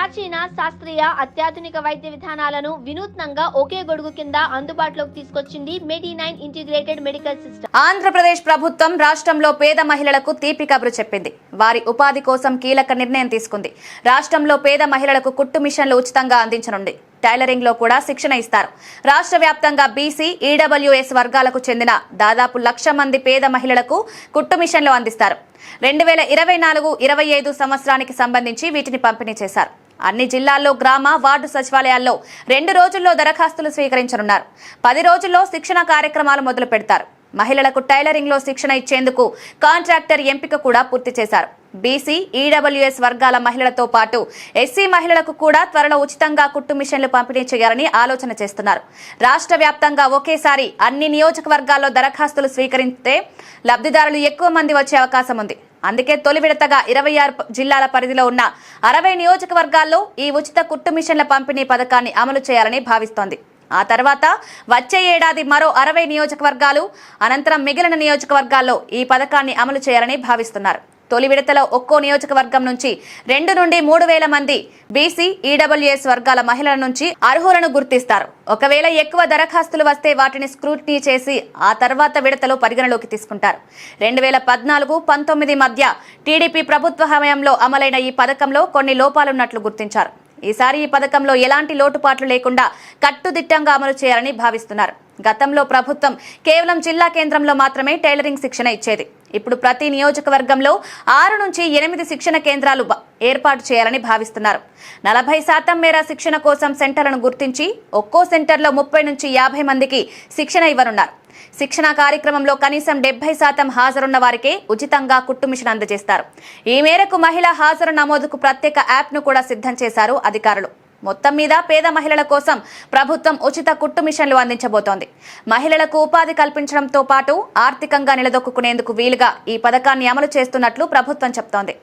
ప్రాచీన శాస్త్రీయ అత్యాధునిక వైద్య విధానాలను వినూత్నంగా ఒకే గొడుగు కింద అందుబాటులోకి తీసుకొచ్చింది మెడి9 ఇంటిగ్రేటెడ్ మెడికల్ సిస్టమ్. ఆంధ్రప్రదేశ్ ప్రభుత్వం రాష్ట్రంలో పేద మహిళలకు తీపి కబురు చెప్పింది. వారి ఉపాధి కోసం కీలక నిర్ణయం తీసుకుంది. రాష్ట్రంలో పేద మహిళలకు కుట్టు మిషన్లు ఉచితంగా అందించనుంది. టైలరింగ్ లో కూడా శిక్షణ ఇస్తారు. రాష్ట్ర వ్యాప్తంగా బీసీ, ఈడబ్ల్యూఎస్ వర్గాలకు చెందిన దాదాపు 1,00,000 మంది పేద మహిళలకు కుట్టు మిషన్లు అందిస్తారు. 2024-25 సంవత్సరానికి సంబంధించి వీటిని పంపిణీ చేశారు. అన్ని జిల్లాల్లో గ్రామ, వార్డు సచివాలయాల్లో 2 రోజుల్లో దరఖాస్తులు స్వీకరించనున్నారు. 10 రోజుల్లో శిక్షణ కార్యక్రమాలు మొదలు పెడతారు. మహిళలకు టైలరింగ్ లో శిక్షణ ఇచ్చేందుకు కాంట్రాక్టర్ ఎంపిక కూడా పూర్తి చేశారు. బీసీ, ఈడబ్ల్యూఎస్ వర్గాల మహిళలతో పాటు ఎస్సీ మహిళలకు కూడా త్వరలో ఉచితంగా కుట్టు మిషన్లు పంపిణీ చేయాలని ఆలోచన చేస్తున్నారు. రాష్ట్ర వ్యాప్తంగా ఒకేసారి అన్ని నియోజకవర్గాల్లో దరఖాస్తులు స్వీకరిస్తే లబ్ధిదారులు ఎక్కువ మంది వచ్చే అవకాశం ఉంది. అందుకే తొలి విడతగా 26 జిల్లాల పరిధిలో ఉన్న 60 నియోజకవర్గాల్లో ఈ ఉచిత కుట్టు మిషన్ల పంపిణీ పథకాన్ని అమలు చేయాలని భావిస్తోంది. ఆ తర్వాత వచ్చే ఏడాది మరో 60 నియోజకవర్గాలు, అనంతరం మిగిలిన నియోజకవర్గాల్లో ఈ పథకాన్ని అమలు చేయాలని భావిస్తున్నారు. తొలి విడతలో ఒక్కో నియోజకవర్గం నుంచి 2 నుండి 3,000 మంది బీసీ, ఈడబ్ల్యూఎస్ వర్గాల మహిళల నుంచి అర్హులను గుర్తిస్తారు. ఒకవేళ ఎక్కువ దరఖాస్తులు వస్తే వాటిని స్క్రూటినీ చేసి ఆ తర్వాత విడతలో పరిగణలోకి తీసుకుంటారు. 2014-19 మధ్య టీడీపీ ప్రభుత్వ హయాంలో అమలైన ఈ పథకంలో కొన్ని లోపాలున్నట్లు గుర్తించారు. ఈసారి ఈ పథకంలో ఎలాంటి లోటుపాట్లు లేకుండా కట్టుదిట్టంగా అమలు చేయాలని భావిస్తున్నారు. గతంలో ప్రభుత్వం కేవలం జిల్లా కేంద్రంలో మాత్రమే టైలరింగ్ శిక్షణ ఇచ్చేది. ఇప్పుడు ప్రతి నియోజకవర్గంలో 6 నుంచి 8 శిక్షణ కేంద్రాలు ఏర్పాటు చేయాలని భావిస్తున్నారు. 40% మేర శిక్షణ కోసం సెంటర్లను గుర్తించి ఒక్కో సెంటర్లో 30 నుంచి 50 మందికి శిక్షణ ఇవ్వనున్నారు. శిక్షణ కార్యక్రమంలో కనీసం 70% హాజరున్న వారికే ఉచితంగా కుట్టు మిషన్ అందజేస్తారు. ఈ మేరకు మహిళా హాజరు నమోదుకు ప్రత్యేక యాప్ను కూడా సిద్ధం చేశారు అధికారులు. మొత్తం మీద పేద మహిళల కోసం ప్రభుత్వం ఉచిత కుట్టు మిషన్లు అందించబోతోంది. మహిళలకు ఉపాధి కల్పించడంతో పాటు ఆర్థికంగా నిలదొక్కునేందుకు వీలుగా ఈ పథకాన్ని అమలు చేస్తున్నట్లు ప్రభుత్వం చెబుతోంది.